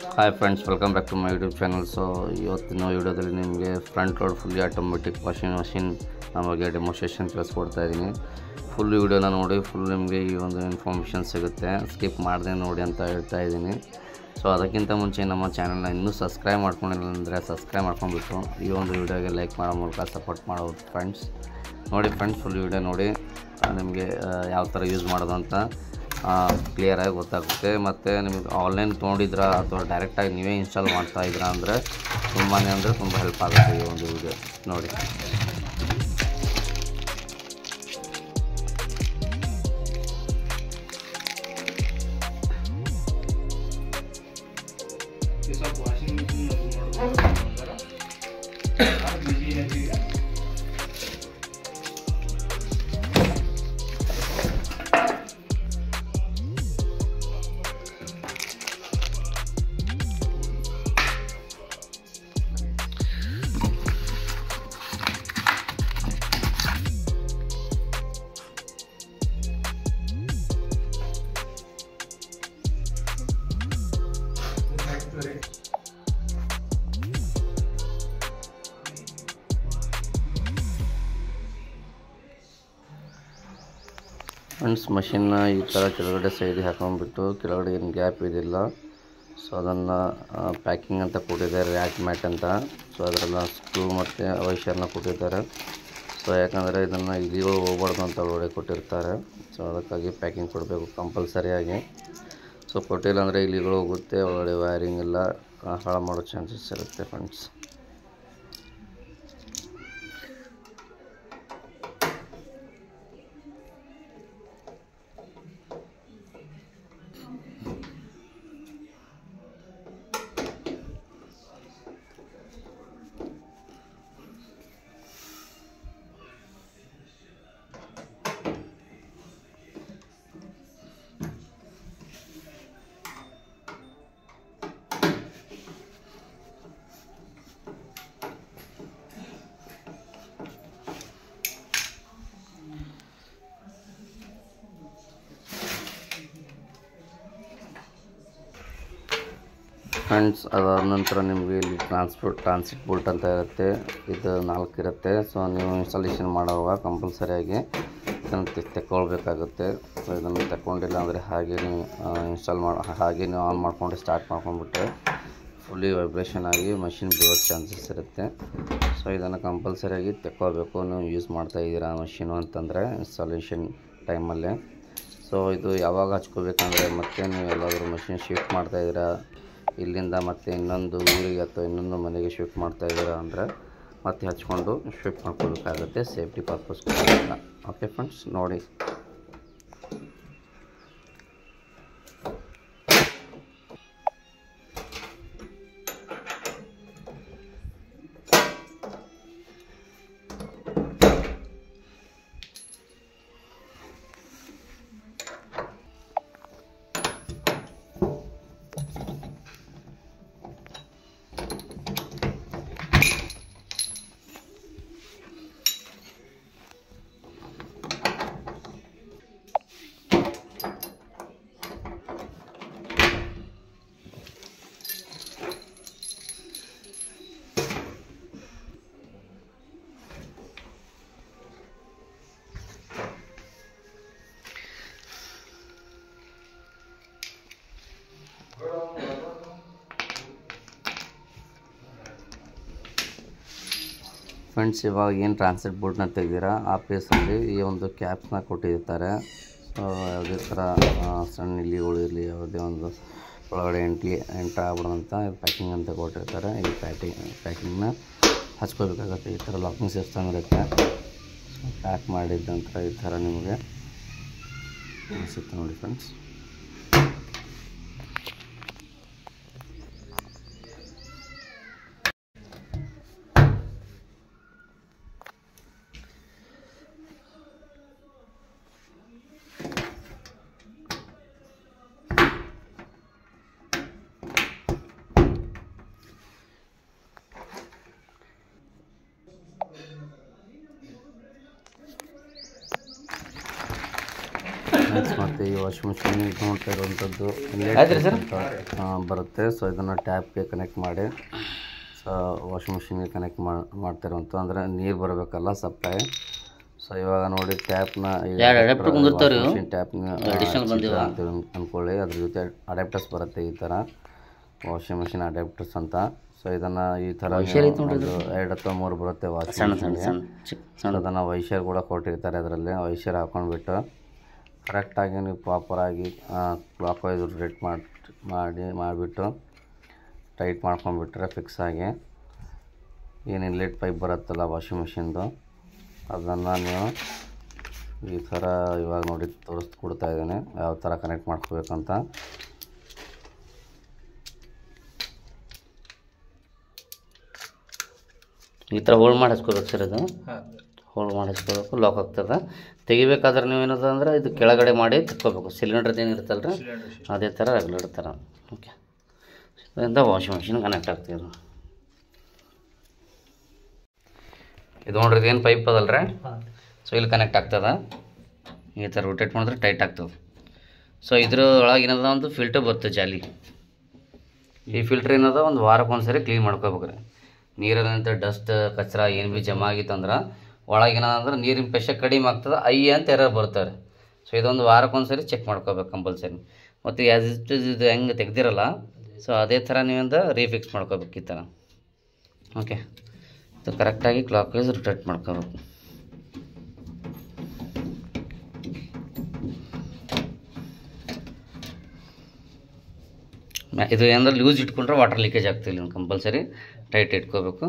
Hi friends, welcome back to my YouTube channel. So ಇವತ್ತಿನ ವೀಡಿಯೋದಲ್ಲಿ ನಿಮಗೆ front load fully automatic washing machine ನಮಗೆ demonstration ತಿಳಿಸ್ಕೊಡ್ತಾ ಇದ್ದೀನಿ. ಫುಲ್ ವೀಡಿಯೋನ ನೋಡಿ ಫುಲ್ ನಿಮಗೆ ಈ ಒಂದು ಇನ್ಫಾರ್ಮೇಷನ್ ಸಿಗುತ್ತೆ, ಸ್ಕಿಪ್ ಮಾಡದೆ ನೋಡಿ ಅಂತ ಹೇಳ್ತಾ ಇದ್ದೀನಿ. ಸೊ ಅದಕ್ಕಿಂತ ಮುಂಚೆ ನಮ್ಮ ಚಾನಲ್ನ ಇನ್ನೂ ಸಬ್ಸ್ಕ್ರೈಬ್ ಮಾಡ್ಕೊಂಡಿಲ್ಲ ಅಂದರೆ ಸಬ್ಸ್ಕ್ರೈಬ್ ಮಾಡ್ಕೊಂಡ್ಬಿಟ್ಟು ಈ ಒಂದು ವೀಡಿಯೋಗೆ ಲೈಕ್ ಮಾಡೋ ಮೂಲಕ ಸಪೋರ್ಟ್ ಮಾಡೋದು ಫ್ರೆಂಡ್ಸ್. ನೋಡಿ ಫ್ರೆಂಡ್ಸ್, ಫುಲ್ ವೀಡಿಯೋ ನೋಡಿ ನಿಮಗೆ ಯಾವ ಥರ ಯೂಸ್ ಮಾಡೋದು ಅಂತ ಕ್ಲಿಯರಾಗಿ ಗೊತ್ತಾಗುತ್ತೆ. ಮತ್ತು ನಿಮಗೆ ಆನ್ಲೈನ್ ತೊಗೊಂಡಿದ್ರಾ ಅಥವಾ ಡೈರೆಕ್ಟಾಗಿ ನೀವೇ ಇನ್ಸ್ಟಾಲ್ ಮಾಡ್ತಾಯಿದ್ದೀರಾ ಅಂದರೆ ತುಂಬ ಹೆಲ್ಪ್ ಆಗುತ್ತೆ ಈ ಒಂದು ವಿಡಿಯೋ ನೋಡಿ. ಫ್ರೆಂಡ್ಸ್, ಮಷಿನ್ನ ಈ ಥರ ಕೆಳಗಡೆ ಸೈಡಿಗೆ ಹಾಕೊಂಡ್ಬಿಟ್ಟು ಕೆಳಗಡೆ ಏನು ಗ್ಯಾಪ್ ಇದಿಲ್ಲ, ಸೊ ಅದನ್ನು ಪ್ಯಾಕಿಂಗ್ ಅಂತ ಕೊಟ್ಟಿದ್ದಾರೆ, ರ್ಯಾಕ್ ಮ್ಯಾಟ್ ಅಂತ. ಸೊ ಅದರೆಲ್ಲ ಸ್ಕ್ರೂ ಮತ್ತು ವೈಶರ್ನ ಕೊಟ್ಟಿದ್ದಾರೆ. ಸೊ ಯಾಕಂದರೆ ಇದನ್ನು ಇಲಿಗಳು ಹೋಗ್ಬಾರ್ದು ಅಂತ ಒಳಗಡೆ ಕೊಟ್ಟಿರ್ತಾರೆ. ಸೊ ಅದಕ್ಕಾಗಿ ಪ್ಯಾಕಿಂಗ್ ಕೊಡಬೇಕು ಕಂಪಲ್ಸರಿಯಾಗಿ. ಸೊ ಕೊಟ್ಟಿಲ್ಲ ಅಂದರೆ ಇಲಿಗಳು ಹೋಗುತ್ತೆ, ಒಳಗಡೆ ವೈರಿಂಗ್ ಎಲ್ಲ ಹಾಳು ಮಾಡೋ ಚಾನ್ಸಸ್ ಇರುತ್ತೆ ಫ್ರೆಂಡ್ಸ್. ಫ್ರೆಂಡ್ಸ್, ಅದಾದ ನಂತರ ನಿಮಗೆ ಇಲ್ಲಿ ಟ್ರಾನ್ಸಿಟ್ ಬೋಲ್ಟ್ ಅಂತ ಇರುತ್ತೆ, ಇದು 4 ಇರುತ್ತೆ. ಸೊ ನೀವು ಇನ್ಸ್ಟಾಲೇಷನ್ ಮಾಡುವಾಗ ಕಂಪಲ್ಸರಿಯಾಗಿ ಇದನ್ನು ತೆಕ್ಕೊಳ್ಬೇಕಾಗುತ್ತೆ. ಸೊ ಇದನ್ನು ತೆಕ್ಕೊಂಡಿಲ್ಲ ಅಂದರೆ ಹಾಗೆ ನೀವು ಹಾಗೆ ನೀವು ಆನ್ ಮಾಡಿಕೊಂಡು ಸ್ಟಾರ್ಟ್ ಮಾಡ್ಕೊಂಡ್ಬಿಟ್ರೆ ಫುಲ್ಲಿ ವೈಬ್ರೇಷನ್ ಆಗಿ ಮಷಿನ್ ಬೀಳೋ ಚಾನ್ಸಸ್ ಇರುತ್ತೆ. ಸೊ ಇದನ್ನು ಕಂಪಲ್ಸರಿಯಾಗಿ ತೆಕ್ಕೋಬೇಕು ನೀವು ಯೂಸ್ ಮಾಡ್ತಾಯಿದ್ದೀರಾ ಮಷಿನು ಅಂತಂದರೆ ಇನ್ಸ್ಟಾಲೇಷನ್ ಟೈಮಲ್ಲೇ. ಸೊ ಇದು ಯಾವಾಗ ಹಚ್ಕೋಬೇಕಂದ್ರೆ ಮತ್ತೆ ನೀವು ಎಲ್ಲಾದರೂ ಮಷಿನ್ ಶಿಫ್ಟ್ ಮಾಡ್ತಾಯಿದ್ದೀರಾ ಇಲ್ಲಿಂದ ಮತ್ತೆ ಇನ್ನೊಂದು ಊರಿಗೆ ಅಥವಾ ಇನ್ನೊಂದು ಮನೆಗೆ ಶಿಫ್ಟ್ ಮಾಡ್ತಾಯಿದ್ದೀರಾ ಅಂದರೆ ಮತ್ತೆ ಹಚ್ಕೊಂಡು ಶಿಫ್ಟ್ ಮಾಡ್ಕೋಬೇಕಾಗುತ್ತೆ ಸೇಫ್ಟಿ ಪರ್ಪಸ್ಗೋಸ್ಕರ. ಓಕೆ ಫ್ರೆಂಡ್ಸ್, ನೋಡಿ. ಫ್ರೆಂಡ್ಸ್, ಇವಾಗ ಏನು ಟ್ರಾನ್ಸಿಟ್ ಬೋರ್ಡ್ನ ತೆಗೆದಿರಾ ಆ ಪ್ಲೇಸಲ್ಲಿ ಈ ಒಂದು ಕ್ಯಾಪ್ಸ್ನ ಕೊಟ್ಟಿರ್ತಾರೆ. ಸೊ ಯಾವುದೇ ಥರ ಸಣ್ಣ ಇಲಿಗಳು ಇರಲಿ, ಯಾವುದೇ ಒಂದು ಒಳಗಡೆ ಎಂಟ್ರ್ ಆಗ್ಬಿಡೋಂಥ ಪ್ಯಾಕಿಂಗ್ ಅಂತ ಕೊಟ್ಟಿರ್ತಾರೆ. ಈ ಪ್ಯಾಕಿಂಗ್ನ ಹಚ್ಕೋಬೇಕಾಗುತ್ತೆ. ಈ ಥರ ಲಾಕಿಂಗ್ ಸಿಸ್ಟಮ್ ಇರುತ್ತೆ. ಪ್ಯಾಕ್ ಮಾಡಿದ ನಂತರ ಈ ಥರ ನಿಮಗೆ ಅನಿಸುತ್ತೆ ನೋಡಿ ಫ್ರೆಂಡ್ಸ್. ನೆಕ್ಸ್ಟ್ ಮತ್ತು ಈ ವಾಷಿಂಗ್ ಮಿಷಿನ್ ನೋಡ್ತಾ ಇರುವಂಥದ್ದು ಬರುತ್ತೆ. ಸೊ ಇದನ್ನು ಟ್ಯಾಪ್ಗೆ ಕನೆಕ್ಟ್ ಮಾಡಿ ಸೊ ವಾಷಿಂಗ್ ಮಿಷಿನ್ಗೆ ಕನೆಕ್ಟ್ ಮಾಡ್ತಿರುವಂಥ ಅಂದರೆ ನೀರು ಬರಬೇಕಲ್ಲ ಸಪ್ಲೈ. ಸೊ ಇವಾಗ ನೋಡಿ ಟ್ಯಾಪ್ನ ಟ್ಯಾಪ್ನ ಅಂದ್ಕೊಳ್ಳಿ, ಅದ್ರ ಜೊತೆ ಅಡ್ಯಾಪ್ಟರ್ಸ್ ಬರುತ್ತೆ ಈ ಥರ ವಾಷಿಂಗ್ ಮಿಷಿನ್ ಅಡ್ಯಾಪ್ಟರ್ಸ್ ಅಂತ. ಸೊ ಇದನ್ನು ಈ ಥರ 2 ಅಥವಾ 3 ಬರುತ್ತೆ ವಾಷಿಂಗ್ ಮಿಷಿನ್ಗೆ. ಅದನ್ನು ವೈಶರ್ ಕೂಡ ಕೊಟ್ಟಿರ್ತಾರೆ, ಅದರಲ್ಲಿ ವೈಶರ್ ಹಾಕ್ಕೊಂಡ್ಬಿಟ್ಟು ಕರೆಕ್ಟಾಗಿ ನೀವು ಪ್ರಾಪರಾಗಿ ಕ್ಲಾಕ್ ವೈಸ್ ರೊಟೇಟ್ ಮಾಡಿಬಿಟ್ಟು ಟೈಟ್ ಮಾಡ್ಕೊಂಡ್ಬಿಟ್ರೆ ಫಿಕ್ಸ್ ಆಗಿ ಏನು ಇನ್ಲೆಟ್ ಪೈಪ್ ಬರುತ್ತಲ್ಲ ವಾಷಿಂಗ್ ಮಿಷಿನ್ದು ಅದನ್ನು ನೀವು ಈ ಥರ ಇವಾಗ ನೋಡಿ ತೋರಿಸ್ಕೊಡ್ತಾ ಇದ್ದೀನಿ ಯಾವ ಥರ ಕನೆಕ್ಟ್ ಮಾಡ್ಕೋಬೇಕಂತ. ಈ ಥರ ಹೋಲ್ಡ್ ಮಾಡಿಸ್ಕೋಬೇಕು ಸರ್, ಇದು ಹೋಲ್ಡ್ ಮಾಡಿಸ್ಕೋಬೇಕು, ಲಾಕ್ ಆಗ್ತದೆ. ತೆಗಿಬೇಕಾದ್ರೆ ನೀವು ಏನದ ಅಂದ್ರೆ ಇದು ಕೆಳಗಡೆ ಮಾಡಿ ತೆಕ್ಕೋಬೇಕು. ಸಿಲಿಂಡರ್ದು ಏನು ಇರುತ್ತಲ್ಲ ರೀ ಅದೇ ಥರ ರೆಗ್ಯುಲರ್ ಥರ. ಓಕೆ, ಇದರಿಂದ ವಾಷಿಂಗ್ ಮಿಷಿನ್ ಕನೆಕ್ಟ್ ಆಗ್ತದೆ. ಇದು ನೋಡ್ರಿ ಇದೇನು ಪೈಪ್ ಅದಲ್ಲ ರೀ, ಸೊ ಇಲ್ಲಿ ಕನೆಕ್ಟ್ ಆಗ್ತದೆ. ಈ ಥರ ರೊಟೇಟ್ ಮಾಡಿದ್ರೆ ಟೈಟ್ ಆಗ್ತದೆ. ಸೊ ಇದ್ರ ಒಳಗೆ ಏನದ ಒಂದು ಫಿಲ್ಟರ್ ಬರ್ತದೆ ಜಾಲಿ. ಈ ಫಿಲ್ಟ್ರ್ ಏನದ ಒಂದು ವಾರಕ್ಕೆ ಒಂದು ಸರಿ ಕ್ಲೀನ್ ಮಾಡ್ಕೋಬೇಕು ರೀ. ನೀರಿನಂತ ಡಸ್ಟ್ ಕಚ್ರ ಏನು ಭೀ ಜಮಾ ಆಗಿತ್ತಂದ್ರೆ ಒಳಗೇನಂದ್ರೆ ನೀರಿನ ಪ್ರೆಷರ್ ಕಡಿಮೆ ಆಗ್ತದೆ, ಅಂತ ಎರರ್ ಬರ್ತಾರೆ. ಸೊ ಇದೊಂದು ವಾರಕ್ಕೆ ಒಂದು ಸರಿ ಚೆಕ್ ಮಾಡ್ಕೋಬೇಕು ಕಂಪಲ್ಸರಿ. ಮತ್ತು ಆ್ಯಸ್ ಇಟ್ ಇಸ್ ಇದು ಹೆಂಗೆ ತೆಗ್ದಿರಲ್ಲ ಸೊ ಅದೇ ಥರ ನೀವಿಂದ ರೀಫಿಕ್ಸ್ ಮಾಡ್ಕೋಬೇಕು ಈ ಥರ. ಓಕೆ, ಇದು ಕರೆಕ್ಟಾಗಿ ಕ್ಲಾಕ್ ವೈಸ್ ರೊಟೇಟ್ ಮಾಡ್ಕೋಬೇಕು. ಇದು ಏನಂದ್ರೆ ಲೂಸ್ ಇಟ್ಕೊಂಡ್ರೆ ವಾಟರ್ ಲೀಕೇಜ್ ಆಗ್ತಿಲ್ಲ, ಕಂಪಲ್ಸರಿ ಟೈಟ್ ಇಟ್ಕೋಬೇಕು.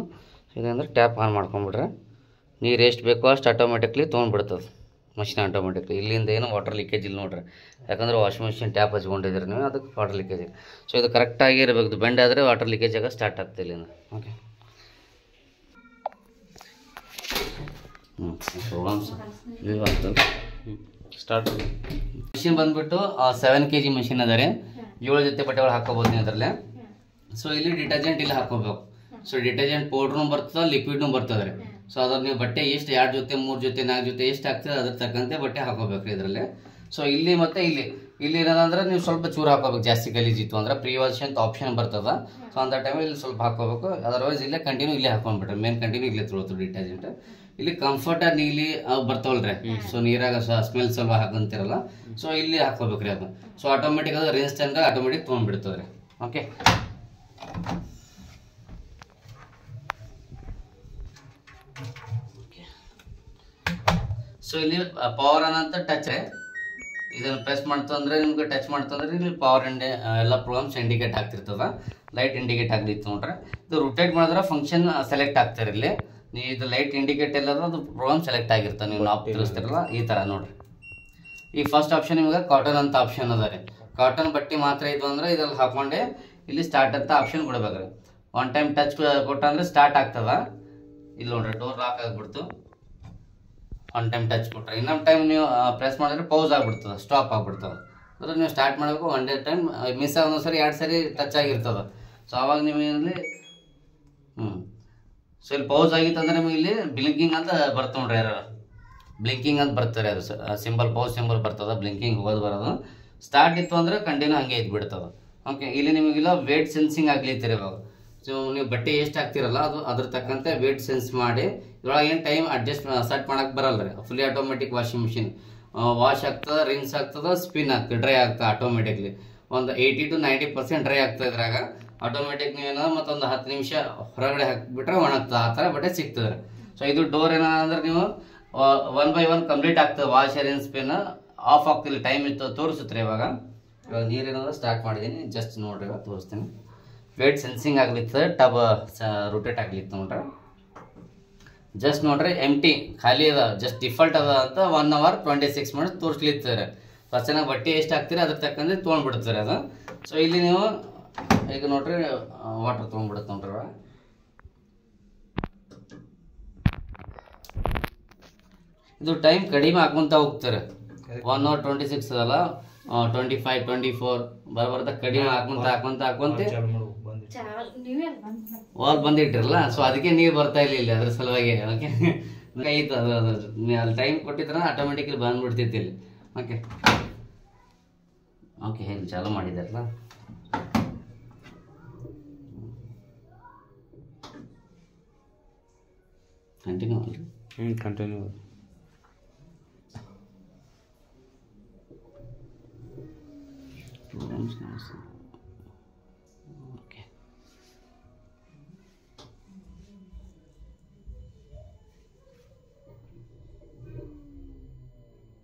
ಇದಂದ್ರೆ ಟ್ಯಾಪ್ ಆನ್ ಮಾಡ್ಕೊಂಬಿಟ್ರೆ ನೀರು ಎಷ್ಟು ಬೇಕೋ ಅಷ್ಟು ಆಟೋಮೆಟಿಕ್ಲಿ ತೊಗೊಂಡ್ಬಿಡ್ತದೆ ಮಷಿನ್ ಆಟೋಮೆಟಿಕ್ಲಿ. ಇಲ್ಲಿಂದ ಏನು ವಾಟರ್ ಲೀಕೇಜ್ ಇಲ್ಲ ನೋಡ್ರಿ, ಯಾಕಂದ್ರೆ ವಾಷಿಂಗ್ ಮಿಷಿನ್ ಟ್ಯಾಪ್ ಹಚ್ಕೊಂಡಿದ್ದೀರಿ ನೀವು, ಅದಕ್ಕೆ ವಾಟರ್ ಲೀಕೇಜ್ ಇಲ್ಲ. ಸೊ ಇದು ಕರೆಕ್ಟಾಗಿ ಇರಬೇಕು, ಬೆಂಡ್ ಆದರೆ ವಾಟರ್ ಲೀಕೇಜ್ ಆಗ ಸ್ಟಾರ್ಟ್ ಆಗ್ತಿಲ್ಲ ಇಲ್ಲಿಂದ. Okay, start. ಮಿಷಿನ್ ಬಂದುಬಿಟ್ಟು 7 kg ಮಿಷಿನ್ ಅದ ರೀ. 7 ಜೊತೆ ಬಟ್ಟೆಗಳು ಹಾಕೋಬೋದು ನೀವು ಅದರಲ್ಲೇ. ಸೊ ಇಲ್ಲಿ ಡಿಟರ್ಜೆಂಟ್ ಇಲ್ಲಿ ಹಾಕೋಬೇಕು. ಸೊ ಡಿಟರ್ಜೆಂಟ್ ಪೌಡ್ರೂ ಬರ್ತದೆ, ಲಿಕ್ವಿಡ್ನೂ ಬರ್ತದೆ ರೀ. ಸೊ ಅದ್ರ ನೀವು ಬಟ್ಟೆ ಎಷ್ಟು 2 ಜೊತೆ 3 ಜೊತೆ 4 ಜೊತೆ ಎಷ್ಟು ಆಗ್ತದೆ ಅದ್ರ ತಕ್ಕಂತೆ ಬಟ್ಟೆ ಹಾಕೋಬೇಕು ಇದರಲ್ಲಿ. ಸೊ ಇಲ್ಲಿ ಮತ್ತು ಇಲ್ಲಿ ಏನಂದ್ರೆ ನೀವು ಸ್ವಲ್ಪ ಚೂರು ಹಾಕೋಬೇಕು, ಜಾಸ್ತಿ ಗಲೀಜಿತ್ತು ಅಂದ್ರೆ ಪ್ರೀ ವಾಶ್ ಅಂತ ಆಪ್ಷನ್ ಬರ್ತದೆ. ಸೊ ಅಂಥ ಟೈಮಲ್ಲಿ ಇಲ್ಲಿ ಸ್ವಲ್ಪ ಹಾಕೋಬೇಕು, ಅದರ್ವೈಸ್ ಇಲ್ಲೇ ಕಂಟಿನ್ಯೂ ಇಲ್ಲೇ ಹಾಕೊಂಡ್ಬಿಟ್ರೆ ಮೇನ್ ಕಂಟಿನ್ಯೂ ಇಲ್ಲೇ ತೊಗೊಳ್ತು ಡಿಟರ್ಜೆಂಟ್. ಇಲ್ಲಿ ಕಂಫರ್ಟ್ ನೀಲಿ ಬರ್ತಾವಲ್ರಿ, ಸೊ ನೀರಾಗ ಸ್ಮೆಲ್ ಸ್ವಲ್ಪ ಹಾಕಂತಿರಲ್ಲ, ಸೊ ಇಲ್ಲಿ ಹಾಕೋಬೇಕ್ರಿ ಅದು. ಸೊ ಆಟೋಮೆಟಿಕ್ ಅದು ರೇಂಜ್ ಟೈಮ್ಗೆ ಆಟೋಮೆಟಿಕ್ ತೊಗೊಂಡ್ಬಿಡ್ತದೆ ರೀ. ಓಕೆ, ಸೊ ಇಲ್ಲಿ ಪವರ್ ಅನ್ನಂತ ಟಚ್ ಇದನ್ನು ಪ್ರೆಸ್ ಮಾಡ್ತಂದ್ರೆ ನಿಮ್ಗೆ ಟಚ್ ಮಾಡ್ತಂದ್ರೆ ಇಲ್ಲಿ ಪವರ್ ಎಲ್ಲ ಪ್ರೋಗ್ರಾಮ್ಸ್ ಇಂಡಿಕೇಟ್ ಆಗ್ತಿರ್ತದ, ಲೈಟ್ ಇಂಡಿಕೇಟ್ ಆಗ್ಲಿತ್ತು ನೋಡ್ರಿ. ಇದು ರೊಟೇಟ್ ಮಾಡಿದ್ರೆ ಫಂಕ್ಷನ್ ಸೆಲೆಕ್ಟ್ ಆಗ್ತಾರೆ. ಇಲ್ಲಿ ನೀವು ಇದು ಲೈಟ್ ಇಂಡಿಕೇಟ್ ಎಲ್ಲ ಅದು ಪ್ರೋಗ್ರಾಮ್ ಸೆಲೆಕ್ಟ್ ಆಗಿರ್ತಾವೆ, ನೀವು ನಾಪ್ ತಿಳಿಸ್ತಿರಲ್ಲ ಈ ಥರ ನೋಡ್ರಿ. ಈ ಫಸ್ಟ್ ಆಪ್ಷನ್ ನಿಮ್ಗೆ ಕಾಟನ್ ಅಂತ ಆಪ್ಷನ್ ಅದ ರೀ. ಕಾಟನ್ ಬಟ್ಟೆ ಮಾತ್ರ ಇದು ಅಂದ್ರೆ ಇದ್ರಲ್ಲಿ ಹಾಕೊಂಡೆ ಇಲ್ಲಿ ಸ್ಟಾರ್ಟ್ ಅಂತ ಆಪ್ಷನ್ ಕೊಡ್ಬೇಕ್ರಿ. 1 ಟೈಮ್ ಟಚ್ ಕೊಟ್ಟಂದ್ರೆ ಸ್ಟಾರ್ಟ್ ಆಗ್ತದ. ಇಲ್ಲಿ ನೋಡ್ರಿ ಡೋರ್ ಲಾಕ್ ಆಗಿಬಿಡ್ತು. 1 ಟೈಮ್ ಟಚ್ ಕೊಟ್ರೆ, ಇನ್ನೊಂದು ಟೈಮ್ ನೀವು ಪ್ರೆಸ್ ಮಾಡಿದ್ರೆ ಪೌಸ್ ಆಗಿಬಿಡ್ತದೆ, ಸ್ಟಾಪ್ ಆಗಿಬಿಡ್ತದೆ. ಅಂದ್ರೆ ನೀವು ಸ್ಟಾರ್ಟ್ ಮಾಡಬೇಕು 1 ಟೈಮ್ ಮಿಸ್ ಒಂದೊಂದು ಸರಿ 2 ಸರಿ ಟಚ್ ಆಗಿರ್ತದೆ. ಸೊ ಅವಾಗ ನೀವು ಇಲ್ಲಿ ಸೊ ಇಲ್ಲಿ ಪೌಸ್ ಆಗಿತ್ತಂದ್ರೆ ನಿಮಗೆ ಇಲ್ಲಿ ಬ್ಲಿಂಕಿಂಗ್ ಅಂತ ಬರ್ತ ನೋಡ್ರಿ, ಯಾರು ಬ್ಲಿಂಕಿಂಗ್ ಅಂತ ಬರ್ತಾರೆ. ಅದು ಸಿಂಬಲ್ ಪೌಸ್ ಸಿಂಬಲ್ ಬರ್ತದೆ, ಬ್ಲಿಂಕಿಂಗ್ ಹೋಗೋದು ಬರೋದು. ಸ್ಟಾರ್ಟ್ ಇತ್ತು ಅಂದ್ರೆ ಕಂಟಿನ್ಯೂ ಹಂಗೆ ಇದ್ಬಿಡ್ತದೆ. ಓಕೆ, ಇಲ್ಲಿ ನಿಮಗೆಲ್ಲ ವೇಟ್ ಸೆನ್ಸಿಂಗ್ ಆಗ್ಲಿತ್ತೀರಿ ಇವಾಗ. ಸೊ ನೀವು ಬಟ್ಟೆ ಎಷ್ಟು ಹಾಕ್ತಿರಲ್ಲ ಅದು ಅದ್ರ ತಕ್ಕಂತೆ ವೇಟ್ ಸೆನ್ಸ್ ಮಾಡಿ ಇದ್ರೊಳಗೆ ಏನು ಟೈಮ್ ಅಡ್ಜಸ್ಟ್ ಸೆಟ್ ಮಾಡಕ್ಕೆ ಬರಲ್ಲ ರೀ. Fully automatic washing machine wash ಆಗ್ತದೆ, ರಿನ್ಸ್ ಆಗ್ತದೆ, ಸ್ಪಿನ್ ಆಗ್ತದೆ, ಡ್ರೈ ಆಗ್ತದೆ ಆಟೋಮೆಟಿಕ್ಲಿ. ಒಂದು 80 to 90% ಡ್ರೈ ಆಗ್ತದೆ ಇದ್ರಾಗ ಆಟೋಮೆಟಿಕ್. ನೀವೇನೋ ಮತ್ತೊಂದು 10 ನಿಮಿಷ ಹೊರಗಡೆ ಹಾಕಿಬಿಟ್ರೆ ಒಣಗ್ತದೆ, ಆ ಥರ ಬಟ್ಟೆ ಸಿಗ್ತದೆ. ಸೊ ಇದು ಡೋರ್ ಏನಂದ್ರೆ ನೀವು 1 by 1 ಕಂಪ್ಲೀಟ್ ಆಗ್ತದೆ. ವಾಶ್ ರಿನ್ಸ್ ಸ್ಪಿನ್ ಆಫ್ ಆಗ್ತಿಲ್ಲ, ಟೈಮ್ ಇತ್ತು ತೋರಿಸುತ್ತೆ. ಇವಾಗ ನೀರೇನಾದ್ರು ಸ್ಟಾರ್ಟ್ ಮಾಡಿದ್ದೀನಿ, ಜಸ್ಟ್ ನೋಡ್ರಿ ಇವಾಗ ತೋರಿಸ್ತೀನಿ. ವೇಟ್ ಸೆನ್ಸಿಂಗ್ ಆಗ್ಲಿರ್ತದೆ, ಟಬ್ ರೊಟೇಟ್ ಆಗ್ಲಿತ್ತು ನೋಡ್ರಿ. ಜಸ್ಟ್ ನೋಡ್ರಿ ಎಂಟಿ ಖಾಲಿ ಅದ, ಜಸ್ಟ್ ಡಿಫಾಲ್ಟ್ ಅದ ಅಂತ 1 hour 26 minutes ತೋರಿಸ್ಲಿರ್ತಾರೆ. ಫಸ್ಟ್ ಚೆನ್ನಾಗಿ ಬಟ್ಟೆ ಎಷ್ಟು ಹಾಕ್ತೀರಿ ಅದ್ರ ತಕ್ಕಂತೆ ತೊಗೊಂಡ್ಬಿಡ್ತಾರೆ ಅದು. ಸೊ ಇಲ್ಲಿ ನೀವು ಈಗ ನೋಡ್ರಿ ವಾಟರ್ ತೊಗೊಂಡ್ಬಿಡುತ್ತೆ ನೋಡ್ರಿ. ಇದು ಟೈಮ್ ಕಡಿಮೆ ಹಾಕೊಂತ ಹೋಗ್ತಾರೆ. 1 hour 26 ಅದಲ್ಲ, 25 24 ಬರ್ಬರ್ದ ಕಡಿಮೆ ಹಾಕೊಂತ ವಾಲ್ ಬಂದಿಟ್ಟಿರಲ್ಲ. ಸೊ ಅದಕ್ಕೆ ನೀರು ಬರ್ತಾ ಇಲ್ಲ ಇಲ್ಲಿ, ಅದ್ರ ಸಲುವಾಗಿ. ಓಕೆ, ಐತೆ ಅದು ಅಲ್ಲಿ ಟೈಮ್ ಕೊಟ್ಟಿದ್ರೆ ಆಟೋಮೆಟಿಕ್ಲಿ ಬಂದ್ಬಿಡ್ತೈತಿ ಇಲ್ಲಿ. ಓಕೆ. ಓಕೆ ಹೇಗೆ ಚಾಲು ಮಾಡಿದಾರಲ್ಲ. ಕಂಟಿನ್ಯೂ ಅಲ್ರಿ? ಕಂಟಿನ್ಯೂ. ಓಕೆ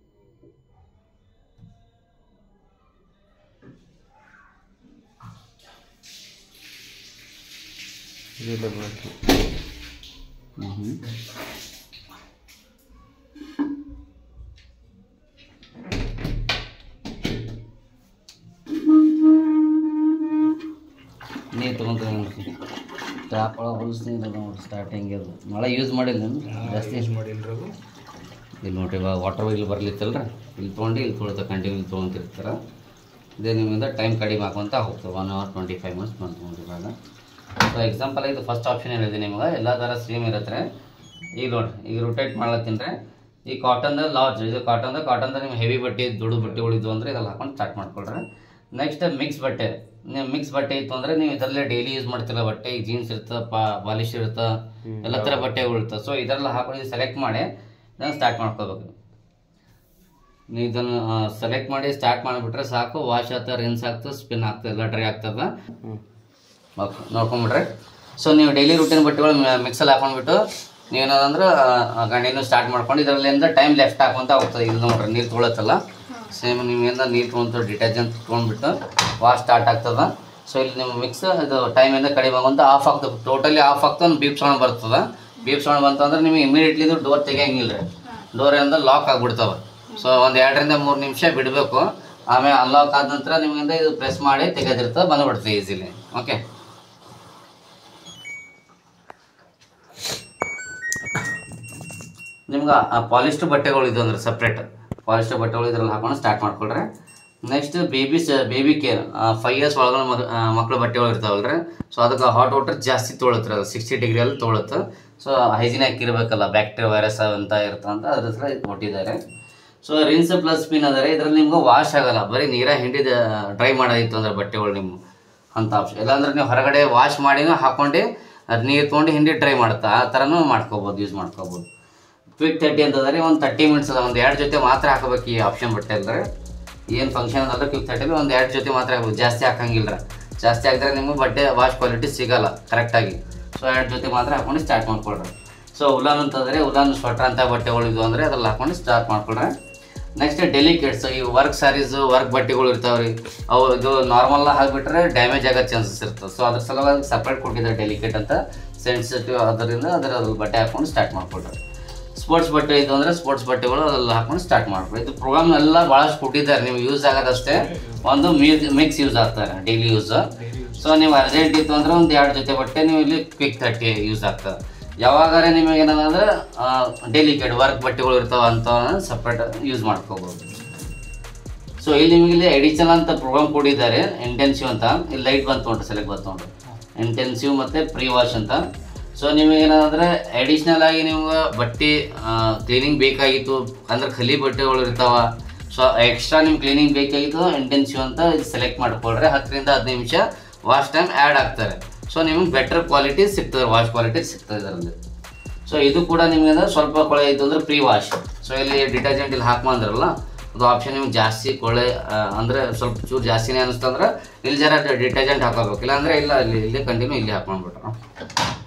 ಇದೆಲ್ಲ ಬರುತ್ತೆ. ನೀರು ತೊಗೊಂತಾರೆ ಟ್ಯಾಪ್ ಒಳಗೆ ಹೊಲಿಸ್ತೀನಿ ನೋಡಿ ಸ್ಟಾರ್ಟಿಂಗ್ ಅದು ಮಳೆ ಯೂಸ್ ಮಾಡಿಲ್ಲ ಜಾಸ್ತಿ ಯೂಸ್ ಮಾಡಿಲ್ರಿ ಅದು. ಇಲ್ಲಿ ನೋಡ್ರಿ ಇವಾಗ ವಾಟರ್ ಇಲ್ಲಿ ಬರ್ಲಿತ್ತಲ್ರ, ಇಲ್ಲಿ ತೊಗೊಂಡು ಇಲ್ಲಿ ತೊಗೊಳ್ತಾ ಕಂಟಿನ್ಯೂ ತೊಗೊಂತಿರ್ತಾರೆ. ಇದೇ ನಿಮ್ಮಿಂದ ಟೈಮ್ ಕಡಿಮೆ ಹಾಕೊಂತ ಹೋಗ್ತದೆ. 1 hour 25 minutes ಬಂತು ಇವಾಗ. ಸೊ ಎಕ್ಸಾಂಪಲ್ ಇದು ಫಸ್ಟ್ ಆಪ್ಷನ್ ಹೇಳಿದೆ ನಿಮ್ಗೆ, ಎಲ್ಲ ಥರ ಸೇಮ್ ಇರುತ್ತೆ. ಈಗ ನೋಡಿರಿ, ಈಗ ರೊಟೇಟ್ ಮಾಡ್ಲತ್ತೀನಿ ರೀ. ಈ ಕಾಟನ್ದ ಲಾರ್ಜ್, ಇದು ಕಾಟನ್ದ ನಿಮ್ಗೆ ಹೆವಿ ಬಟ್ಟೆ ದೊಡ್ಡ ಬಟ್ಟೆ ಉಳಿದು ಅಂದರೆ ಇದೆಲ್ಲ ಹಾಕೊಂಡು ಸ್ಟಾರ್ಟ್ ಮಾಡ್ಕೊಳ್ರಿ. ನೆಕ್ಸ್ಟ್ ಮಿಕ್ಸ್ ಬಟ್ಟೆ. ನೀವು ಮಿಕ್ಸ್ ಬಟ್ಟೆ ಇತ್ತು ಅಂದರೆ ನೀವು ಇದರಲ್ಲೇ ಡೈಲಿ ಯೂಸ್ ಮಾಡ್ತಿಲ್ಲ ಬಟ್ಟೆ. ಈಗ ಜೀನ್ಸ್ ಇರ್ತದೆ, ಪಾಲಿಶ್ ಇರುತ್ತೆ, ಎಲ್ಲ ಥರ ಬಟ್ಟೆಗಳು ಇರ್ತವೆ. ಸೊ ಇದೆಲ್ಲ ಹಾಕೊಂಡು ಸೆಲೆಕ್ಟ್ ಮಾಡಿ ಇದನ್ನು ಸ್ಟಾರ್ಟ್ ಮಾಡ್ಕೋಬೇಕು. ನೀವು ಇದನ್ನು ಸೆಲೆಕ್ಟ್ ಮಾಡಿ ಸ್ಟಾರ್ಟ್ ಮಾಡಿಬಿಟ್ರೆ ಸಾಕು. ವಾಶ್ ಆಗ್ತದೆ, ರಿನ್ಸ್ ಆಗ್ತದೆ, ಸ್ಪಿನ್ ಆಗ್ತದೆ, ಎಲ್ಲ ಡ್ರೈ ಆಗ್ತದೆ. ಓಕೆ ನೋಡ್ಕೊಂಬಿಟ್ರೆ. ಸೊ ನೀವು ಡೈಲಿ ರೂಟೀನ್ ಬಟ್ಟೆಗಳು ಮಿಕ್ಸಲ್ಲಿ ಹಾಕೊಂಡ್ಬಿಟ್ಟು ನೀವೇನಂದ್ರೆ ಕಂಟಿನ್ಯೂ ಸ್ಟಾರ್ಟ್ ಮಾಡ್ಕೊಂಡು ಇದರಲ್ಲಿಂದ ಟೈಮ್ ಲೆಫ್ಟ್ ಹಾಕೊಂತ ಹೋಗ್ತದೆ. ಇಲ್ಲಿ ನೋಡ್ರಿ ನೀರು ತೊಗೊಳತ್ತಲ್ಲ, ಸೇಮ್ ನೀವೇನ ನೀರು ತೊಗೊಂಡು ಡಿಟರ್ಜೆಂಟ್ ತೊಗೊಂಡ್ಬಿಟ್ಟು ವಾಶ್ ಸ್ಟಾರ್ಟ್ ಆಗ್ತದೆ. ಸೊ ಇಲ್ಲಿ ನೀವು ಮಿಕ್ಸ್ ಇದು ಟೈಮಿಂದ ಕಡಿಮೆ ಆಗುವಂತ ಆಫ್ ಆಗ್ತದೆ, ಟೋಟಲಿ ಆಫ್ ಆಗ್ತದೆ. ಒಂದು ಬೀಪ್ ಸೌಂಡ್ ಬರ್ತದೆ. ಬೀಪ್ ಸೌಂಡ್ ಬಂತು ಅಂದ್ರೆ ನಿಮಗೆ ಇಮಿಡಿಯೇಟ್ಲಿ ಇದು ಡೋರ್ ತೆಗಿಯಂಗಿಲ್ಲ ರೀ. ಡೋರ್ ಏನಿಂದ ಲಾಕ್ ಆಗಿಬಿಡ್ತಾವೆ. ಸೊ ಒಂದು 2 ರಿಂದ 3 ನಿಮಿಷ ಬಿಡಬೇಕು. ಆಮೇಲೆ ಅನ್ಲಾಕ್ ಆದ ನಂತರ ನಿಮಗಿಂದ ಇದು ಪ್ರೆಸ್ ಮಾಡಿ ತೆಗೆದಿರ್ತದೆ, ಬಂದುಬಿಡ್ತದೆ ಈಸಿಲಿ. ಓಕೆ, ನಿಮ್ಗೆ ಪಾಲಿಸ್ಟರ್ ಬಟ್ಟೆಗಳು ಇದು ಅಂದ್ರೆ ಸಪ್ರೇಟ್ ಪಾಲಿಸ್ಟರ್ ಬಟ್ಟೆಗಳು ಇದ್ರಲ್ಲಿ ಹಾಕೊಂಡು ಸ್ಟಾರ್ಟ್ ಮಾಡ್ಕೊಳ್ರಿ. ನೆಕ್ಸ್ಟ್ ಬೇಬಿ ಕೇರ್ 5 years ಒಳಗಡೆ ಮಕ್ಕಳ ಬಟ್ಟೆಗಳು ಇರ್ತಾವಲ್ರಿ. ಸೊ ಅದಕ್ಕೆ ಹಾಟ್ ವಾಟರ್ ಜಾಸ್ತಿ ತೊಗೊಳುತ್ತೆ, ಅದು 60 ಡಿಗ್ರಿಯಲ್ಲಿ ತೊಗೊಳುತ್ತೆ. ಸೊ ಹೈಜಿನಿಯಾಗಿ ಇರಬೇಕಲ್ಲ, ಬ್ಯಾಕ್ಟೀರಿಯಾ ವೈರಸ್ ಅಂತ ಇರ್ತಂತ ಅದ್ರ ಹತ್ರ ಇದು ಕೊಟ್ಟಿದ್ದಾರೆ. ಸೊ ರಿನ್ಸ್ ಪ್ಲಸ್ ಸ್ಪಿನ್ ಅದಾರೆ. ಇದರಲ್ಲಿ ನಿಮ್ಗೆ ವಾಶ್ ಆಗಲ್ಲ, ಬರೀ ನೀರ ಹಿಂಡಿ ಡ್ರೈ ಮಾಡೋದಿತ್ತು ಅಂದ್ರೆ ಬಟ್ಟೆಗಳು ನಿಮ್ಮ ಅಂತ ಆಪ್ಷನ್. ಇಲ್ಲಾಂದ್ರೆ ನೀವು ಹೊರಗಡೆ ವಾಶ್ ಮಾಡಿನೂ ಹಾಕೊಂಡು ಅದು ನೀರು ತೊಗೊಂಡು ಹಿಂಡಿ ಡ್ರೈ ಮಾಡುತ್ತೆ, ಆ ಥರನೂ ಮಾಡ್ಕೋಬೋದು, ಯೂಸ್ ಮಾಡ್ಕೋಬೋದು. ಕ್ವಿಕ್ 30 ಅಂತಂದರೆ ಒಂದು 30 minutes ಅದ. ಒಂದು 2 ಜೊತೆ ಮಾತ್ರ ಹಾಕೋಬೇಕು ಈ ಆಪ್ಷನ್ ಬಟ್ಟೆ ಅಂದರೆ. ಏನು ಫಂಕ್ಷನ್ ಅದಂದ್ರೆ ಕ್ವಿಕ್ 30 ಒಂದು 2 ಜೊತೆ ಮಾತ್ರ ಹಾಕ್ಬೋದು, ಜಾಸ್ತಿ ಹಾಕಂಗಿಲ್ಲ. ಜಾಸ್ತಿ ಹಾಕಿದ್ರೆ ನಿಮಗೆ ಬಟ್ಟೆ ವಾಶ್ ಕ್ವಾಲಿಟಿ ಸಿಗೋಲ್ಲ ಕರೆಕ್ಟಾಗಿ. ಸೊ 2 ಜೊತೆ ಮಾತ್ರ ಹಾಕೊಂಡು ಸ್ಟಾರ್ಟ್ ಮಾಡ್ಕೊಳ್ರಿ. ಸೊ ಉಲಾನ್ ಅಂತಂದರೆ ಉಲಾನ್ ಸ್ವೆಟರ್ ಅಂತ ಬಟ್ಟೆಗಳು ಇದು ಅಂದರೆ ಅದ್ರಲ್ಲಿ ಹಾಕೊಂಡು ಸ್ಟಾರ್ಟ್ ಮಾಡ್ಕೊಳ್ರಿ. ನೆಕ್ಸ್ಟ್ ಡೆಲಿಕೇಟ್ಸ್, ಈ ವರ್ಕ್ ಸ್ಯಾರೀಸು ವರ್ಕ್ ಬಟ್ಟೆಗಳು ಇರ್ತಾವೆ ರೀ, ಅವು ಇದು ನಾರ್ಮಲ್ ಹಾಕಿಬಿಟ್ರೆ ಡ್ಯಾಮೇಜ್ ಆಗೋ ಚಾನ್ಸಸ್ ಇರ್ತದೆ. ಸೊ ಅದ್ರ ಸಲುವಾಗಿ ಸಪ್ರೇಟ್ ಕೊಟ್ಟಿದ್ದಾರೆ ಡೆಲಿಕೇಟ್ ಅಂತ, ಸೆನ್ಸಿಟಿವ್. ಅದರಿಂದ ಅದ್ರಲ್ಲಿ ಬಟ್ಟೆ ಹಾಕೊಂಡು ಸ್ಟಾರ್ಟ್ ಮಾಡ್ಕೊಳ್ರಿ. ಸ್ಪೋರ್ಟ್ಸ್ ಬಟ್ಟೆ ಇದು ಅಂದರೆ ಸ್ಪೋರ್ಟ್ಸ್ ಬಟ್ಟೆಗಳು ಅದೆಲ್ಲ ಹಾಕೊಂಡು ಸ್ಟಾರ್ಟ್ ಮಾಡ್ಬೋದು. ಇದು ಪ್ರೋಗ್ರಾಮ್ ಎಲ್ಲ ಭಾಳಷ್ಟು ಕೊಟ್ಟಿದ್ದಾರೆ, ನಿಮ್ಗೆ ಯೂಸ್ ಆಗೋದಷ್ಟೇ. ಒಂದು ಮಿಕ್ಸ್ ಯೂಸ್ ಆಗ್ತಾರೆ, ಡೈಲಿ ಯೂಸ್. ಸೊ ನೀವು ಅರ್ಜೆಂಟ್ ಇತ್ತು ಅಂದರೆ ಒಂದು 2 ಜೊತೆ ಬಟ್ಟೆ ನೀವು ಇಲ್ಲಿ ಕ್ವಿಕ್ 30 ಯೂಸ್ ಆಗ್ತದೆ. ಯಾವಾಗಾರೆ ನಿಮಗೆ ಏನಂದ್ರೆ ಡೆಲಿಕೇಟ್ ವರ್ಕ್ ಬಟ್ಟೆಗಳು ಇರ್ತಾವೆ ಅಂತ ಸಪ್ರೇಟ್ ಯೂಸ್ ಮಾಡ್ಕೋಬೋದು. ಸೊ ಇಲ್ಲಿ ನಿಮಗೆ ಇಲ್ಲಿ ಎಡಿಷನಲ್ ಅಂತ ಪ್ರೋಗ್ರಾಮ್ ಕೊಟ್ಟಿದ್ದಾರೆ, ಇಂಟೆನ್ಸಿವ್ ಅಂತ. ಇಲ್ಲಿ ಲೈಟ್ ಬಂತು ನೋಡ್ರಿ, ಸೆಲೆಕ್ಟ್ ಬಂತು ನೋಡ್ರಿ, ಇಂಟೆನ್ಸಿವ್ ಮತ್ತು ಪ್ರೀ ವಾಶ್ ಅಂತ. ಸೊ ನಿಮಗೇನಂದರೆ ಅಡಿಷ್ನಲ್ ಆಗಿ ನಿಮ್ಗೆ ಬಟ್ಟೆ ಕ್ಲೀನಿಂಗ್ ಬೇಕಾಗಿತ್ತು ಅಂದ್ರೆ ಖಾಲಿ ಬಟ್ಟೆಗಳು ಇರ್ತಾವೆ. ಸೊ ಎಕ್ಸ್ಟ್ರಾ ನಿಮ್ಗೆ ಕ್ಲೀನಿಂಗ್ ಬೇಕಾಗಿತ್ತು ಇಂಟೆನ್ಸಿವ್ ಅಂತ ಇದು ಸೆಲೆಕ್ಟ್ ಮಾಡ್ಕೊಳ್ರಿ. 10 ರಿಂದ 15 ನಿಮಿಷ ವಾಶ್ ಟೈಮ್ ಆ್ಯಡ್ ಆಗ್ತಾರೆ. ಸೊ ನಿಮ್ಗೆ ಬೆಟರ್ ಕ್ವಾಲಿಟಿ ಸಿಗ್ತದೆ, ವಾಶ್ ಕ್ವಾಲಿಟಿ ಸಿಗ್ತದೆ ಇದರಲ್ಲಿ. ಸೊ ಇದು ಕೂಡ ನಿಮಗೆ ಸ್ವಲ್ಪ ಕೊಳೆ ಇತ್ತು ಅಂದರೆ ಪ್ರೀ ವಾಶ್. ಸೊ ಇಲ್ಲಿ ಡಿಟರ್ಜೆಂಟ್ ಇಲ್ಲಿ ಹಾಕ್ಬಂದ್ರಲ್ಲ, ಅದು ಆಪ್ಷನ್ ನಿಮ್ಗೆ ಜಾಸ್ತಿ ಕೊಳೆ ಅಂದರೆ ಸ್ವಲ್ಪ ಚೂರು ಜಾಸ್ತಿನೇ ಅನಿಸ್ತಂದ್ರೆ ಇಲ್ಲಿ ಜರ ಡಿಟರ್ಜೆಂಟ್ ಹಾಕೋಬೇಕು. ಇಲ್ಲಾಂದರೆ ಇಲ್ಲ ಇಲ್ಲಿ ಕಂಟಿನ್ಯೂ ಇಲ್ಲಿ ಹಾಕ್ಕೊಂಡ್ಬಿಟ್ರು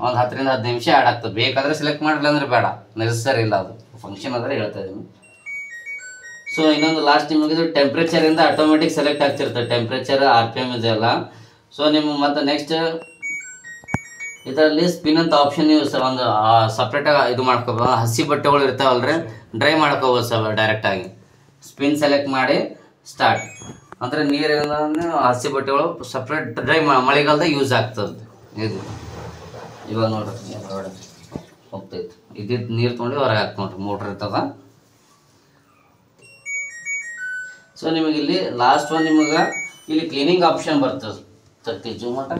ಒಂದು 10 ರಿಂದ 15 ನಿಮಿಷ ಆ್ಯಡ್ ಆಗ್ತದೆ. ಬೇಕಾದರೆ ಸೆಲೆಕ್ಟ್ ಮಾಡಿಲ್ಲ ಅಂದರೆ ಬೇಡ, ನೆಸಸರಿ ಇಲ್ಲ, ಅದು ಫಂಕ್ಷನ್ ಆದರೆ ಹೇಳ್ತಾ ಇದ್ದೀನಿ. ಸೊ ಇನ್ನೊಂದು ಲಾಸ್ಟ್ ನಿಮಗೆ ಇದು ಟೆಂಪ್ರೇಚರಿಂದ ಆಟೋಮೆಟಿಕ್ ಸೆಲೆಕ್ಟ್ ಆಗ್ತಿರ್ತದೆ, ಟೆಂಪ್ರೇಚರ್ RPM ಇದೆಲ್ಲ. ಸೊ ನಿಮ್ಮ ಮತ್ತು ನೆಕ್ಸ್ಟ್ ಇದರಲ್ಲಿ ಸ್ಪಿನ್ ಅಂತ ಆಪ್ಷನ್ ನೀವು ಒಂದು ಸಪ್ರೇಟಾಗಿ ಇದು ಮಾಡ್ಕೋಬೋದು. ಹಸಿ ಬಟ್ಟೆಗಳು ಇರ್ತಾವಲ್ರಿ, ಡ್ರೈ ಮಾಡ್ಕೋಬೋದು ಡೈರೆಕ್ಟಾಗಿ. ಸ್ಪಿನ್ ಸೆಲೆಕ್ಟ್ ಮಾಡಿ ಸ್ಟಾರ್ಟ್ ಅಂದರೆ ನೀರಿನ ಹಸಿ ಬಟ್ಟೆಗಳು ಸಪ್ರೇಟ್ ಡ್ರೈ ಮಳೆಗಾಲದಾಗ ಯೂಸ್ ಆಗ್ತದೆ. ಇದು ಇವಾಗ ನೋಡ್ರಿ ಹೋಗ್ತೈತೆ, ಇದ್ದಿದ್ದು ನೀರು ತೊಗೊಂಡು ಹೊರಗೆ ಹಾಕಿ ನೋಡ್ರಿ, ಮೋಟ್ರ್ ಇರ್ತದ. ಸೊ ನಿಮಗೆ ಇಲ್ಲಿ ಲಾಸ್ಟ್ ಒನ್ ನಿಮಗೆ ಇಲ್ಲಿ ಕ್ಲೀನಿಂಗ್ ಆಪ್ಷನ್ ಬರ್ತದೆ. ಜೂಮಟ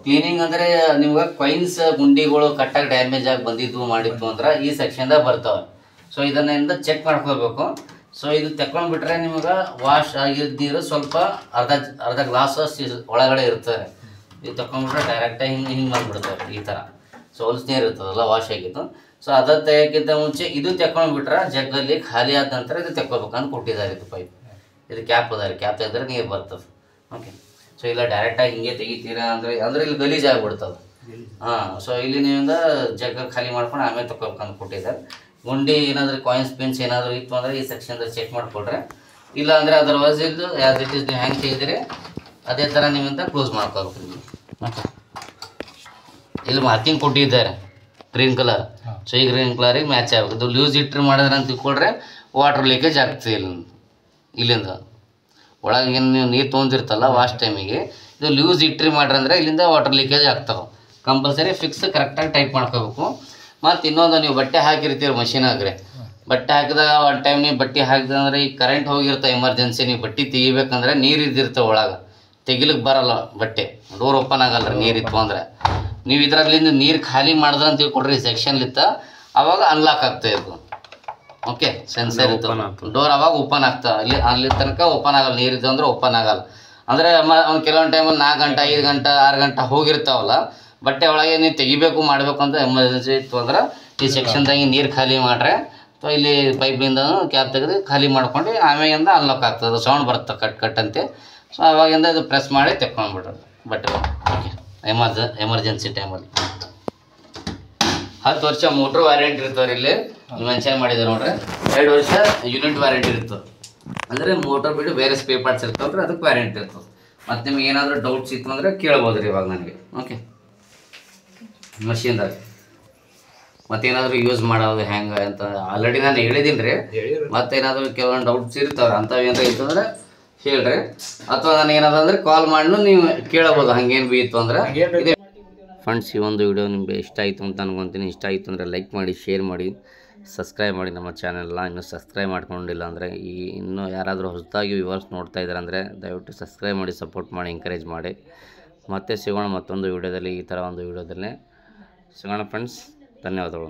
ಕ್ಲೀನಿಂಗ್ ಅಂದರೆ ನಿಮ್ಗೆ ಕಾಯಿನ್ಸ್ ಗುಂಡಿಗಳು ಕಟ್ಟಾಗಿ ಡ್ಯಾಮೇಜ್ ಆಗಿ ಬಂದಿದ್ವು ಮಾಡಿದ್ವು ಅಂದ್ರೆ ಈ ಸೆಕ್ಷನ್ದಾಗ ಬರ್ತಾವೆ. ಸೊ ಇದನ್ನಿಂದ ಚೆಕ್ ಮಾಡ್ಕೋಬೇಕು. ಸೊ ಇದು ತೆಕ್ಕೊಂಡ್ಬಿಟ್ರೆ ನಿಮಗೆ ವಾಶ್ ಆಗಿದ್ದ ನೀರು ಸ್ವಲ್ಪ ಅರ್ಧ ಗ್ಲಾಸ್ ಒಳಗಡೆ ಇರ್ತದೆ. ಇದು ತಗೊಂಡ್ಬಿಟ್ರೆ ಡೈರೆಕ್ಟಾಗಿ ಹಿಂಗೆ ಬಂದ್ಬಿಡ್ತಾರೆ ಈ ಥರ. ಸೊ ಹೊಲ್ಸ್ ನೀರು ಇರ್ತದಲ್ಲ ವಾಶ್ ಆಗಿದ್ದು. ಸೊ ಅದು ತೆಗೋಕ್ಕಿಂತ ಮುಂಚೆ ಇದು ತೆಕ್ಕೊಂಡ್ಬಿಟ್ರೆ ಜಗ್ಗಲ್ಲಿ ಖಾಲಿ ಆದ ನಂತರ ಇದು ತೆಕ್ಕೋಬೇಕಂತ ಕೊಟ್ಟಿದ್ದಾರೆ. ಇದು ಪೈಪ್, ಇದು ಕ್ಯಾಪ್ ಅದಾರೆ, ಕ್ಯಾಪ್ ತೆಗೆದ್ರೆ ನೀರು ಬರ್ತದೆ. ಓಕೆ. ಸೊ ಇಲ್ಲ ಡೈರೆಕ್ಟಾಗಿ ಹಿಂಗೆ ತೆಗಿತೀರಾ ಅಂದರೆ ಇಲ್ಲಿ ಗಲೀಜು ಆಗಿಬಿಡ್ತದೆ. ಸೊ ಇಲ್ಲಿ ನೀವಿಂದ ಜಗ್ಗ ಖಾಲಿ ಮಾಡ್ಕೊಂಡು ಆಮೇಲೆ ತಗೋಬೇಕಂತ ಕೊಟ್ಟಿದ್ದಾರೆ. ಗುಂಡಿ ಏನಾದರೂ ಕಾಯಿನ್ಸ್ ಪಿನ್ಸ್ ಏನಾದರೂ ಇತ್ತು ಅಂದರೆ ಈ ಸೆಕ್ಷನ್ದಾಗ ಚೆಕ್ ಮಾಡಿಕೊಡ್ರೆ, ಇಲ್ಲ ಅಂದರೆ ಅದರ್ವೈಸ್ ಇದು ಆ್ಯಸ್ ಇಟ್ ಈಸ್ ನೀವು ಹ್ಯಾಂಗೆ ತೆಗೆದಿರಿ ಅದೇ ಥರ ನೀವಿಂದ ಕ್ಲೋಸ್ ಮಾಡ್ಕೋಬೇಕು ನೀವು. ಓಕೆ. ಇಲ್ಲಿ ಮಾರ್ಕಿಂಗ್ ಕೊಟ್ಟಿದ್ದಾರೆ ಗ್ರೀನ್ ಕಲರ್. ಸೊ ಈ ಗ್ರೀನ್ ಕಲರಿಗೆ ಮ್ಯಾಚ್ ಆಗಬೇಕು. ಇದು ಲೂಸ್ ಇಟ್ರಿ ಮಾಡಿದ್ರೆ ಅಂತ ತಿಳ್ಕೊಂಡ್ರೆ ವಾಟರ್ ಲೀಕೇಜ್ ಆಗ್ತದೆ ಇಲ್ಲಿಂದ ಒಳಗೆ ಏನು ನೀವು ನೀರು ತೊಗೊಂಡಿರ್ತಲ್ಲ ವಾಶ್ ಟೈಮಿಗೆ, ಇದು ಲೂಸ್ ಇಟ್ರಿ ಮಾಡ್ರಿ ಅಂದರೆ ಇಲ್ಲಿಂದ ವಾಟರ್ ಲೀಕೇಜ್ ಆಗ್ತಾವೆ. ಕಂಪಲ್ಸರಿ ಫಿಕ್ಸ್ ಕರೆಕ್ಟಾಗಿ ಟೈಟ್ ಮಾಡ್ಕೋಬೇಕು. ಮತ್ತು ಇನ್ನೊಂದು ನೀವು ಬಟ್ಟೆ ಹಾಕಿರ್ತೀರಿ ಮಷೀನಾಗ್ರೆ, ಬಟ್ಟೆ ಹಾಕಿದಾಗ ಒಂದು ಟೈಮ್ ನೀವು ಬಟ್ಟೆ ಹಾಕಿದ್ರೆ ಅಂದರೆ ಈ ಕರೆಂಟ್ ಹೋಗಿರುತ್ತೆ ಎಮರ್ಜೆನ್ಸಿ, ನೀವು ಬಟ್ಟೆ ತೆಗಿಬೇಕಂದ್ರೆ ನೀರು ಇದ್ದಿರ್ತವೆ ಒಳಗೆ, ತೆಗಿಲಿಕ್ಕೆ ಬರಲ್ಲ, ಬಟ್ಟೆ ಡೋರ್ ಓಪನ್ ಆಗಲ್ಲ ನೀರಿತ್ತು ಅಂದರೆ. ನೀವು ಇದರಲ್ಲಿಂದ ನೀರು ಖಾಲಿ ಮಾಡಿದ್ರೆ ಅಂತ ತಿಳ್ಕೊಡ್ರಿ ಸೆಕ್ಷನ್ಲಿತ್ತ, ಅವಾಗ ಅನ್ಲಾಕ್ ಆಗ್ತಾ ಇತ್ತು. ಓಕೆ. ಸೆನ್ಸರ್ ಇತ್ತು, ಡೋರ್ ಅವಾಗ ಓಪನ್ ಆಗ್ತದೆ. ಅಲ್ಲಿ ತನಕ ಓಪನ್ ಆಗಲ್ಲ, ನೀರಿದ್ದು ಅಂದ್ರೆ ಓಪನ್ ಆಗಲ್ಲ. ಅಂದರೆ ಒಂದು ಕೆಲವೊಂದು ಟೈಮಲ್ಲಿ 4 ಗಂಟೆ 5 ಗಂಟೆ 6 ಗಂಟೆ ಹೋಗಿರ್ತಾವಲ್ಲ ಬಟ್ಟೆ ಒಳಗೆ ನೀವು ತೆಗಿಬೇಕು ಮಾಡಬೇಕು ಅಂತ ಎಮರ್ಜೆನ್ಸಿ ಇತ್ತು ಅಂದ್ರೆ ಈ ಸೆಕ್ಷನ್ದಾಗಿ ನೀರು ಖಾಲಿ ಮಾಡ್ರೆ ಅಥವಾ ಇಲ್ಲಿ ಪೈಪಿಂದ ಕ್ಯಾಪ್ ತೆಗೆದು ಖಾಲಿ ಮಾಡ್ಕೊಂಡು ಆಮೇಲಿಂದ ಅನ್ಲಾಕ್ ಆಗ್ತದೆ. ಸೌಂಡ್ ಬರುತ್ತೆ ಕಟ್ ಅಂತೆ. ಸೊ ಅವಾಗಿಂದ ಇದು ಪ್ರೆಸ್ ಮಾಡಿ ತೆಕ್ಕೊಂಡ್ಬಿಡೋದು ಬಟ್ಟೆ. ಓಕೆ. ಎಮರ್ಜೆನ್ಸಿ ಟೈಮಲ್ಲಿ 10 ವರ್ಷ ಮೋಟ್ರ್ ವ್ಯಾರಂಟಿ ಇರ್ತವ್ರಿ. ಇಲ್ಲಿ ಮೆನ್ಷನ್ ಮಾಡಿದ್ದಾರೆ ನೋಡ್ರಿ, 2 ವರ್ಷ ಯೂನಿಟ್ ವ್ಯಾರಂಟಿ ಇರ್ತದೆ. ಅಂದರೆ ಮೋಟರ್ ಬಿಟ್ಟು ಬೇರೆ ಸ್ಪೇರ್ ಪಾರ್ಟ್ಸ್ ಇರ್ತಾವ್ರಿ, ಅದಕ್ಕೆ ವ್ಯಾರಂಟಿ ಇರ್ತದೆ. ಮತ್ತು ನಿಮ್ಗೆ ಏನಾದರೂ ಡೌಟ್ಸ್ ಇತ್ತು ಅಂದರೆ ಕೇಳ್ಬೋದು ರೀ ಇವಾಗ ನನಗೆ. ಓಕೆ. ಮಷೀನ್ದಾಗ ಮತ್ತೇನಾದರೂ ಯೂಸ್ ಮಾಡೋದು ಹೆಂಗೆ ಅಂತ ಆಲ್ರೆಡಿ ನಾನು ಹೇಳಿದ್ದೀನಿ ರೀ. ಮತ್ತೇನಾದರೂ ಕೆಲವೊಂದು ಡೌಟ್ಸ್ ಇರ್ತಾವ್ರಿ, ಅಂಥವು ಏನಾರ ಇತ್ತು ಅಂದರೆ ಹೇಳ್ರಿ. ಅಥವಾ ನಾನು ಏನಾದಂದ್ರೆ ಕಾಲ್ ಮಾಡಿ ನೀವು ಕೇಳಬಹುದು, ಹಂಗೇನು ಬಿ ಇತ್ತು ಅಂದ್ರೆ. ಫ್ರೆಂಡ್ಸ್, ಈ ಒಂದು ವಿಡಿಯೋ ನಿಮಗೆ ಇಷ್ಟ ಆಯಿತು ಅಂತ ಅನ್ಕೊತೀನಿ. ಇಷ್ಟ ಆಯಿತು ಅಂದರೆ ಲೈಕ್ ಮಾಡಿ, ಶೇರ್ ಮಾಡಿ, ಸಬ್ಸ್ಕ್ರೈಬ್ ಮಾಡಿ ನಮ್ಮ ಚಾನೆಲ್ನ. ಇನ್ನೂ ಸಬ್ಸ್ಕ್ರೈಬ್ ಮಾಡ್ಕೊಂಡಿಲ್ಲ ಅಂದರೆ ಇನ್ನೂ ಯಾರಾದರೂ ಹೊಸದಾಗಿ ವ್ಯೂವರ್ಸ್ ನೋಡ್ತಾ ಇದ್ದಾರೆ ಅಂದರೆ ದಯವಿಟ್ಟು ಸಬ್ಸ್ಕ್ರೈಬ್ ಮಾಡಿ, ಸಪೋರ್ಟ್ ಮಾಡಿ, ಎಂಕರೇಜ್ ಮಾಡಿ. ಮತ್ತೆ ಸಿಗೋಣ ಮತ್ತೊಂದು ವಿಡಿಯೋದಲ್ಲಿ, ಈ ಥರ ಒಂದು ವಿಡಿಯೋದಲ್ಲೇ ಸಿಗೋಣ ಫ್ರೆಂಡ್ಸ್. ಧನ್ಯವಾದಗಳು.